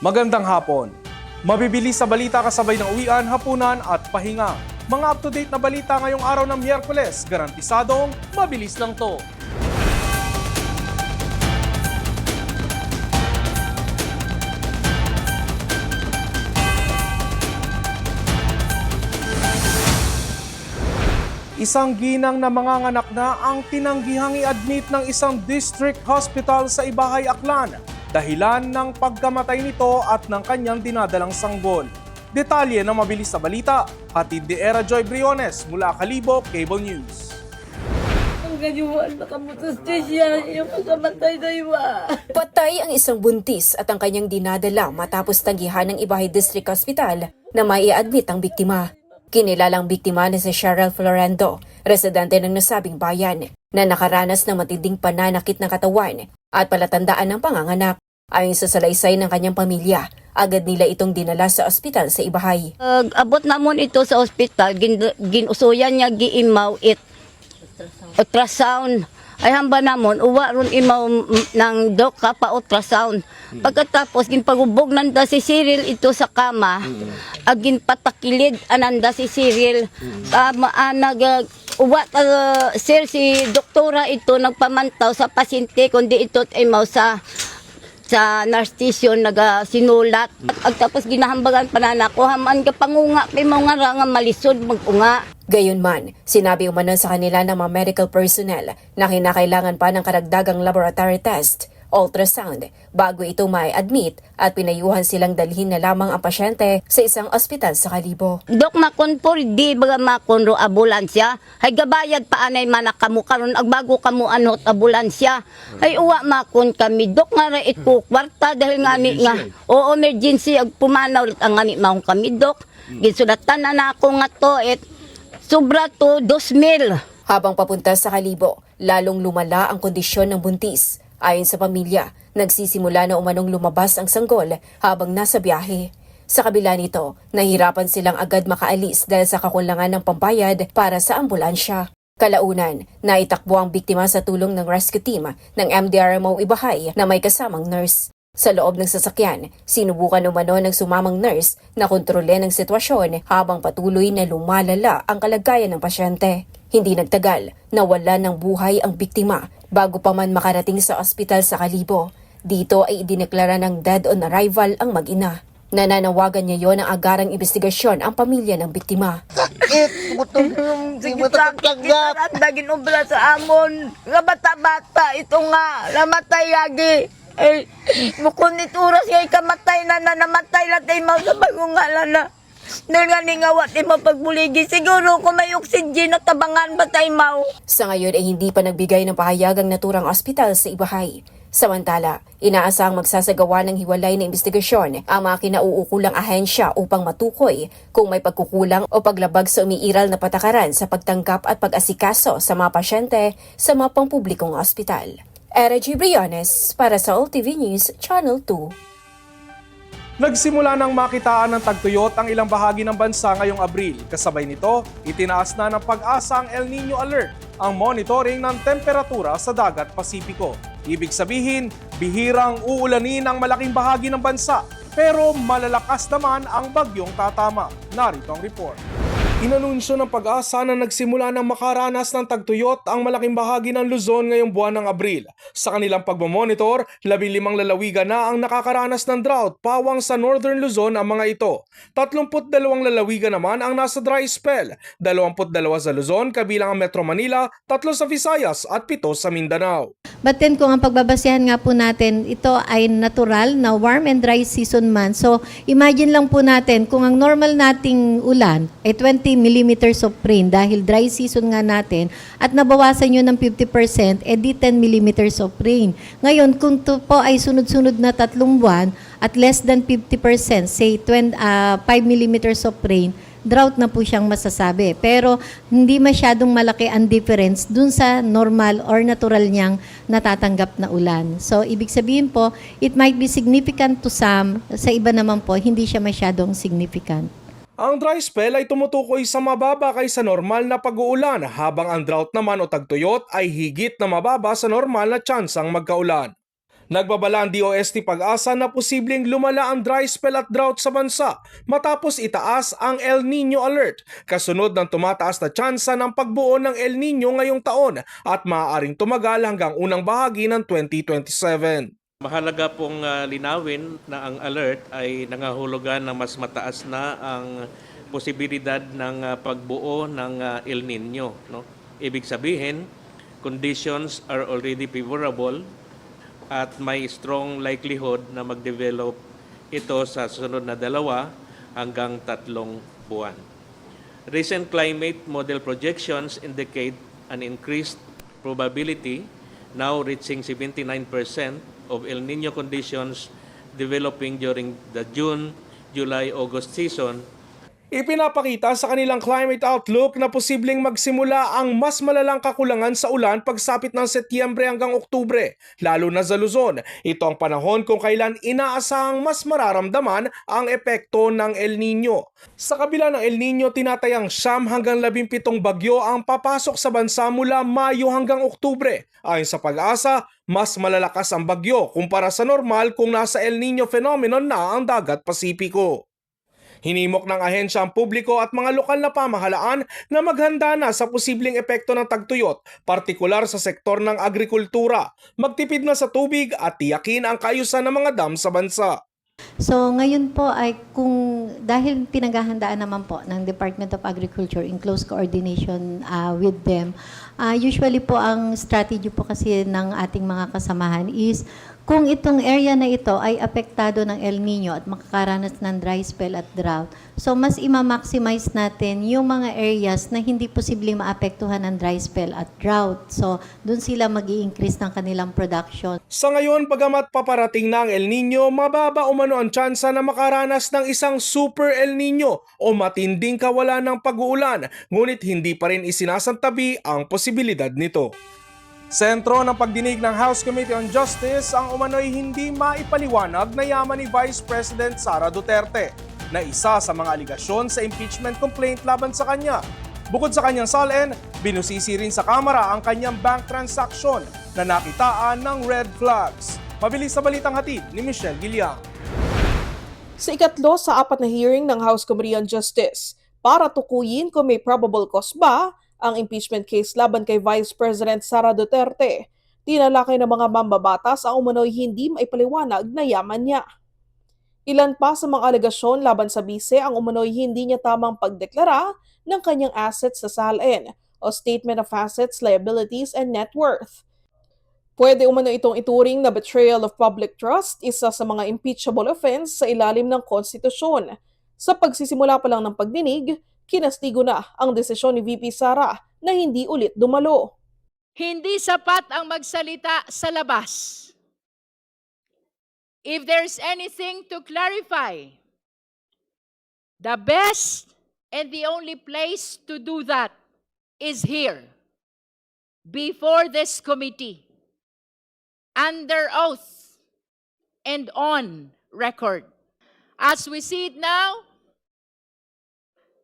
Magandang hapon. Mabibilis sa balita kasabay ng uwian, hapunan at pahinga. Mga up-to-date na balita ngayong araw ng Miyerkules, garantisadong mabilis lang to. Isang ginang na manganganak na ang tinanggihang i-admit ng isang district hospital sa Ibahay, Aklan. Dahilan ng pagkamatay nito at ng kanyang dinadalang sanggol. Detalye ng mabilis na balita, hatid ni Era Joy Briones mula Kalibo Cable News. Ang ganyuan, nakamutos siya, yung pagkamatay na iba. Patay ang isang buntis at ang kanyang dinadala matapos tanggihan ng Ibahay District Hospital na may i-admit ang biktima. Kinilalang biktima na si Cheryl Florendo, residente ng nasabing bayan, na nakaranas ng matinding pananakit ng katawan at palatandaan ng panganganak. Ayon sa salaysay ng kanyang pamilya, agad nila itong dinala sa ospital sa Ibahay. Abot namon ito sa ospital, ginusuyan niya giimaw ultrasound. Ay hamba namon, uwa ron imaw ng doka pa ultrasound. Pagkatapos, ginpagubog nanda si Cyril ito sa kama, ginpatakilid ananda si Cyril. Uwa sir, si doktora ito nagpamantaw sa pasyente, kundi ito imaw sa nurse station nagasinulat. Tapos ginahambagan pananako, haman ka pangunga, kay mga nga malisod magunga. Gayunman, sinabi umanon sa kanila ng mga medical personnel na kinakailangan pa ng karagdagang laboratory test, ultrasound, bago ito mai-admit at pinayuhan silang dalhin na lamang ang pasyente sa isang ospital sa Kalibo. Dok makon po, di baga makon ro ambulansya. Hay gabayad pa anay manak kamu karon agbago kamu anot ambulansya. Hay uwa makon kami. Dok nga ra ito kwarta dahil ngani nga. O emergency ag pumanaw ang ngani maong kami dok. Ginsulatan na ako nga to sobra to 2,000. Habang papunta sa Kalibo, lalong lumala ang kondisyon ng buntis. Ayon sa pamilya, nagsisimula na umanong lumabas ang sanggol habang nasa biyahe. Sa kabila nito, nahirapan silang agad makaalis dahil sa kakulangan ng pambayad para sa ambulansya. Kalaunan, naitakbo ang biktima sa tulong ng rescue team ng MDRMO Ibahay na may kasamang nurse. Sa loob ng sasakyan, sinubukan umano ng sumamang nurse na kontrolin ang sitwasyon habang patuloy na lumalala ang kalagayan ng pasyente. Hindi nagtagal, nawala ng buhay ang biktima bago pa man makarating sa ospital sa Kalibo. Dito ay idineklara ng dead on arrival ang mag-ina. Nananawagan niya yon ang agarang investigasyon ang pamilya ng biktima. Sakit! Butong Sige sakit kita dagin ubra sa amon. Nga bata-bata ito nga namatay lagi. Ay, mukunit oras kay kamatay na namatay latay mo sa bagong na. Dahil nga ningawat mo pagbuligi, siguro kung may oxygen at tabangan ba tayo mau? Sa ngayon ay hindi pa nagbigay ng pahayagang naturang ospital sa Ibahay. Samantala, inaasahang magsasagawa ng hiwalay na investigasyon ang mga kinauukulang ahensya upang matukoy kung may pagkukulang o paglabag sa umiiral na patakaran sa pagtangkap at pag-asikaso sa mga pasyente sa mga pampublikong ospital. Era G. Briones para sa OLTV News Channel 2. Nagsimula ng makitaan ng tagtuyot ang ilang bahagi ng bansa ngayong Abril. Kasabay nito, itinaas na ng pag-asa ang El Nino Alert, ang monitoring ng temperatura sa dagat Pasipiko. Ibig sabihin, bihirang uulanin ang malaking bahagi ng bansa, pero malalakas naman ang bagyong tatama. Narito ang report. Inanunsyo ng pag-asa na nagsimula ng makaranas ng tagtuyot ang malaking bahagi ng Luzon ngayong buwan ng Abril. Sa kanilang pagmamonitor, 15 lalawigan na ang nakakaranas ng drought pawang sa Northern Luzon ang mga ito. 32 lalawigan naman ang nasa dry spell, 22 sa Luzon kabilang ang Metro Manila, 3 sa Visayas at 7 sa Mindanao. But then kung ang pagbabasehan nga po natin, ito ay natural na warm and dry season month. So imagine lang po natin kung ang normal nating ulan ay 20 millimeters of rain dahil dry season nga natin at nabawasan yun ng 50%, edi 10 millimeters of rain. Ngayon, kung ito po ay sunod-sunod na 3 buwan at less than 50%, say 5 millimeters of rain, drought na po siyang masasabi. Pero hindi masyadong malaki ang difference dun sa normal or natural niyang natatanggap na ulan. So, ibig sabihin po, it might be significant to some, sa iba naman po, hindi siya masyadong significant. Ang dry spell ay tumutukoy sa mababa kaysa normal na pag-uulan habang ang drought naman o tagtuyot ay higit na mababa sa normal na tsansang magkaulan. Nagbabala ang DOST Pag-asa na posibleng lumala ang dry spell at drought sa bansa matapos itaas ang El Nino Alert kasunod ng tumataas na tsansa ng pagbuo ng El Nino ngayong taon at maaaring tumagal hanggang unang bahagi ng 2027. Mahalaga pong linawin na ang alert ay nangahulugan na mas mataas na ang posibilidad ng pagbuo ng El Nino. No? Ibig sabihin, conditions are already favorable at may strong likelihood na mag-develop ito sa susunod na 2 hanggang 3 buwan. Recent climate model projections indicate an increased probability, now reaching 79%, of El Nino conditions developing during the June, July, August season. Ipinapakita sa kanilang climate outlook na posibleng magsimula ang mas malalang kakulangan sa ulan pagsapit ng Setyembre hanggang Oktubre, lalo na sa Luzon. Ito ang panahon kung kailan inaasahang mas mararamdaman ang epekto ng El Nino. Sa kabila ng El Nino, tinatayang 9 hanggang 17 bagyo ang papasok sa bansa mula Mayo hanggang Oktubre. Ayon sa Pag-asa, mas malalakas ang bagyo kumpara sa normal kung nasa El Nino phenomenon na ang dagat Pasipiko. Hinimok ng ahensya ang publiko at mga lokal na pamahalaan na maghanda na sa posibleng epekto ng tagtuyot, partikular sa sektor ng agrikultura, magtipid na sa tubig at tiyakin ang kaayusan ng mga dam sa bansa. So ngayon po ay dahil pinaghahandaan naman po ng Department of Agriculture in close coordination with them, usually po ang strategy po kasi ng ating mga kasamahan is kung itong area na ito ay apektado ng El Nino at makakaranas ng dry spell at drought, so mas ima-maximize natin yung mga areas na hindi posibleng maapektuhan ng dry spell at drought. So doon sila mag-i-increase ng kanilang production. Sa ngayon, bagamat paparating na ang El Nino, mababa umano ang tsansa na makaranas ng isang Super El Nino o matinding kawalan ng pag-uulan, ngunit hindi pa rin isinasantabi ang posibilidad nito. Sentro ng pagdinig ng House Committee on Justice ang umano'y hindi maipaliwanag na yaman ni Vice President Sara Duterte na isa sa mga aligasyon sa impeachment complaint laban sa kanya. Bukod sa kanyang salin, binusisi rin sa Kamara ang kanyang bank transaction na nakitaan ng red flags. Mabilis sa balitang hatid ni Michelle Giliang. Sa ikatlo sa 4 na hearing ng House Committee on Justice para tukuyin kung may probable cause ba ang impeachment case laban kay Vice President Sara Duterte, tinalakay ng mga mambabatas ang umano'y hindi maipaliwanag na yaman niya. Ilan pa sa mga alegasyon laban sa bise ang umano'y hindi niya tamang pagdeklara ng kanyang assets sa SALN o Statement of Assets, Liabilities, and Net Worth. Pwede umano itong ituring na betrayal of public trust, isa sa mga impeachable offense sa ilalim ng konstitusyon. Sa pagsisimula pa lang ng pagdinig, kinastigo na ang desisyon ni VP Sara na hindi ulit dumalo. Hindi sapat ang magsalita sa labas. If there's anything to clarify, the best and the only place to do that is here, before this committee, under oath and on record. As we see it now,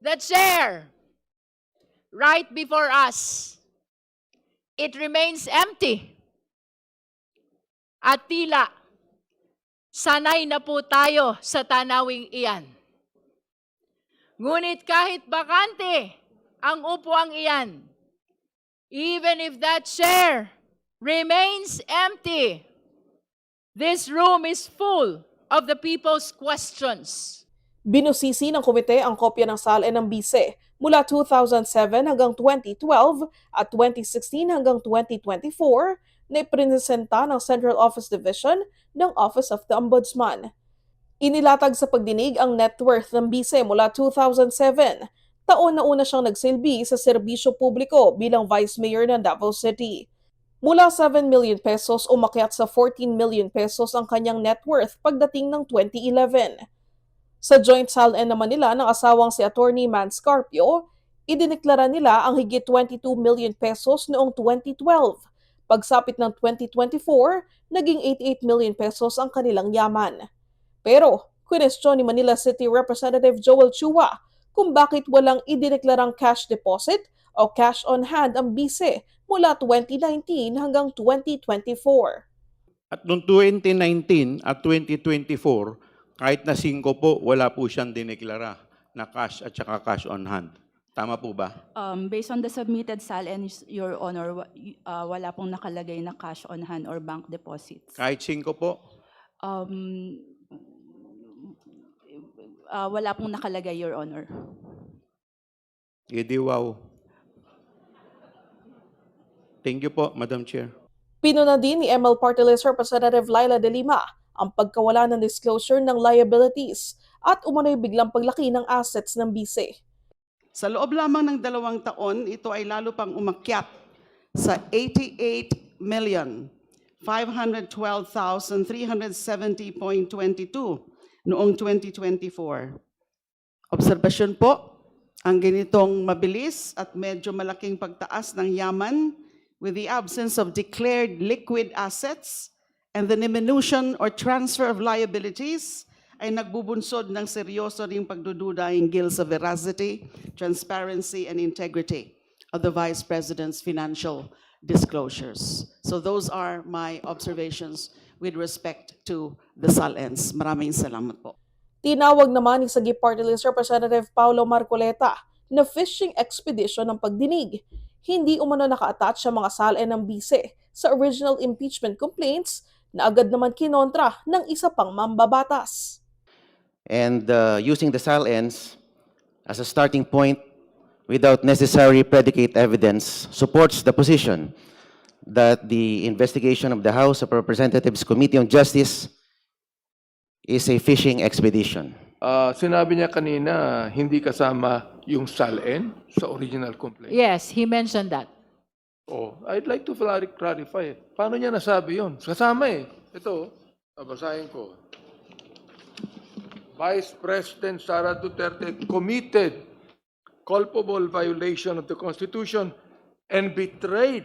the chair right before us, it remains empty. At tila, sanay na po tayo sa tanawing iyan. Ngunit kahit bakante ang upuang iyan, even if that chair remains empty, this room is full of the people's questions. Binusisi ng komite ang kopya ng SALN ng bise mula 2007 hanggang 2012 at 2016 hanggang 2024 na iprinesenta ng Central Office Division ng Office of the Ombudsman. Inilatag sa pagdinig ang net worth ng bise mula 2007. Taon na una siyang nagsilbi sa serbisyo publiko bilang Vice Mayor ng Davao City. Mula 7 million pesos umakyat sa 14 million pesos ang kanyang net worth pagdating ng 2011. Sa joint SALN naman nila ng asawang si Attorney Man Scarpio, idineklara nila ang higit 22 million pesos noong 2012. Pagsapit ng 2024, naging 88 million pesos ang kanilang yaman. Pero, kwestiyon ni Manila City Representative Joel Chua kung bakit walang idineklarang cash deposit o cash on hand ang bise mula 2019 hanggang 2024. At noong 2019 at 2024, kahit na 5 po, wala po siyang dineklara na cash at saka cash on hand. Tama po ba? Based on the submitted SALN, Your Honor, wala pong nakalagay na cash on hand or bank deposits. Kahit 5 po? Wala pong nakalagay, Your Honor. Edi wow. Thank you po, Madam Chair. Pinuna din ni ML Party List Representative Laila De Lima ang pagkawala ng disclosure ng liabilities at umano'y biglang paglaki ng assets ng BICE. Sa loob lamang ng 2 taon, ito ay lalo pang umakyat sa 88,512,370.22 noong 2024. Obserbasyon po, ang ganitong mabilis at medyo malaking pagtaas ng yaman with the absence of declared liquid assets and the diminution or transfer of liabilities ay nagbubunsod ng seryoso ring pagdududa hinggil sa veracity, transparency, and integrity of the Vice President's financial disclosures. So those are my observations with respect to the SALNs. Maraming salamat po. Tinawag naman ni Sagip Party List Representative Paulo Marcoleta na fishing expedition ng pagdinig. Hindi umano naka-attach sa mga SALN ng BICE sa original impeachment complaints na agad naman kinontra ng isa pang mambabatas. And using the SALNs as a starting point without necessary predicate evidence supports the position that the investigation of the House of Representatives Committee on Justice is a fishing expedition. Sinabi niya kanina, hindi kasama yung SALN sa original complaint. Yes, he mentioned that. Oh, I'd like to clarify. Paano niya nasabi yun? Kasama eh. Ito, babasahin ko. Vice President Sara Duterte committed culpable violation of the Constitution and betrayed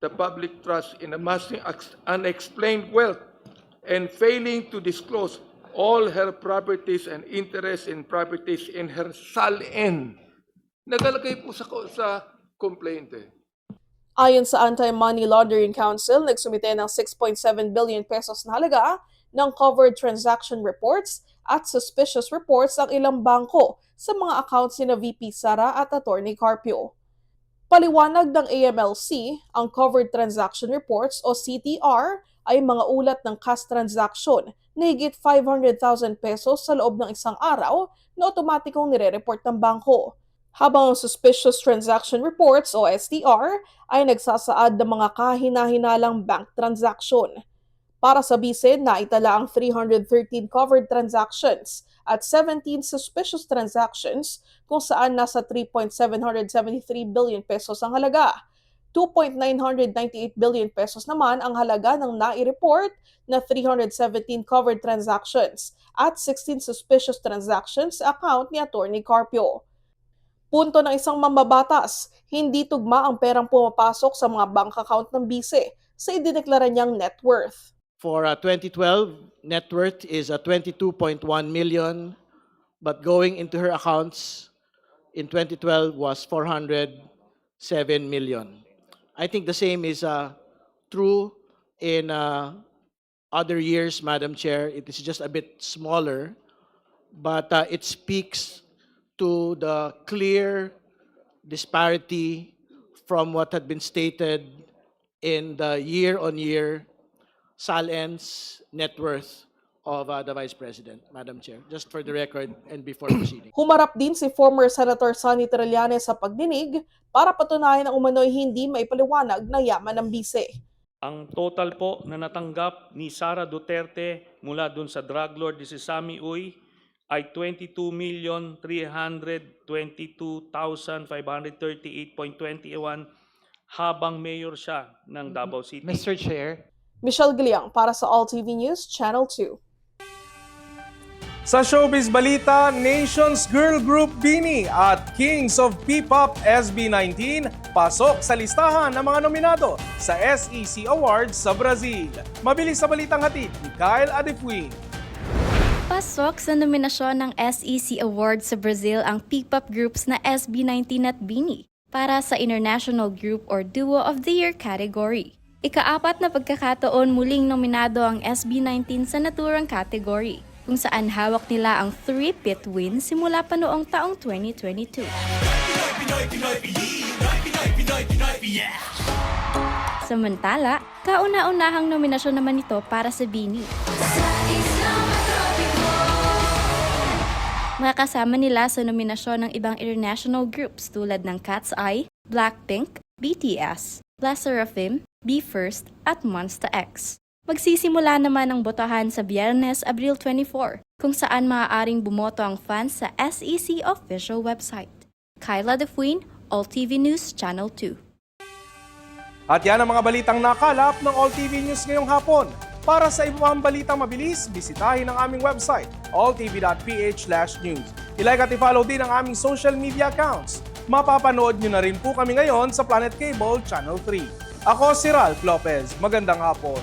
the public trust in amassing unexplained wealth and failing to disclose all her properties and interests in properties in her SALN. Nagalagay po sa complaint eh. Ayon sa Anti-Money Laundering Council, nagsumite ng 6.7 billion pesos na halaga ng covered transaction reports at suspicious reports ang ilang bangko sa mga accounts ni VP Sara at Attorney Carpio. Paliwanag ng AMLC, ang covered transaction reports o CTR ay mga ulat ng cash transaction na higit 500,000 pesos sa loob ng isang araw na otomatikong nire-report ng bangko. Habang ang suspicious transaction reports o STR ay nagsasaad ng mga kahina-hinalang bank transaction. Para sa BICE, naitala ang 313 covered transactions at 17 suspicious transactions kung saan nasa 3.773 billion pesos ang halaga. 2.998 billion pesos naman ang halaga ng nai-report na 317 covered transactions at 16 suspicious transactions sa account ni Attorney Carpio. Punto ng isang mambabatas, hindi tugma ang perang pumapasok sa mga bank account ng BICE sa idineklara niyang net worth. For 2012, net worth is 22.1 million, but going into her accounts in 2012 was 407 million. I think the same is true in other years, Madam Chair. It is just a bit smaller, but it speaks to the clear disparity from what had been stated in the year-on-year SALN's net worth of the Vice President, Madam Chair, just for the record and before proceeding. Humarap din si former Senator Sonny Trillanes sa pagdinig para patunayan na umano'y hindi maipaliwanag na yaman ng BICE. Ang total po na natanggap ni Sara Duterte mula dun sa drug lord si Sammy Uy ay 22,322,538.21 habang mayor siya ng Davao City. Mr. Chair. Michelle Gliang para sa All TV News, Channel 2. Sa showbiz balita, Nations Girl Group BINI at Kings of P-Pop SB19 pasok sa listahan ng mga nominado sa SEC Awards sa Brazil. Mabilis sa balitang hatid ni Kyle Adefuin. Pasok sa nominasyon ng SEC Awards sa Brazil ang P-Pop groups na SB19 at BINI para sa International Group or Duo of the Year category. Ika-4 na pagkakataon muling nominado ang SB19 sa naturang category, kung saan hawak nila ang 3-peat win simula pa noong taong 2022. Samantala, kauna-unahang nominasyon naman ito para sa BINI. Makakasama nila sa nominasyon ng ibang international groups tulad ng Cat's Eye, Blackpink, BTS, LE SSERAFIM, BE:FIRST at Monsta X. Magsisimula naman ang botohan sa Biyernes, Abril 24, kung saan maaaring bumoto ang fans sa SEC official website. Kyla Defuin, All TV News Channel 2. At yan ang mga balitang nakalap ng All TV News ngayong hapon. Para sa iba pang balitang mabilis, bisitahin ang aming website, alltv.ph/news. I-like at i-follow din ang aming social media accounts. Mapapanood nyo na rin po kami ngayon sa Planet Cable Channel 3. Ako si Ralph Lopez. Magandang hapon.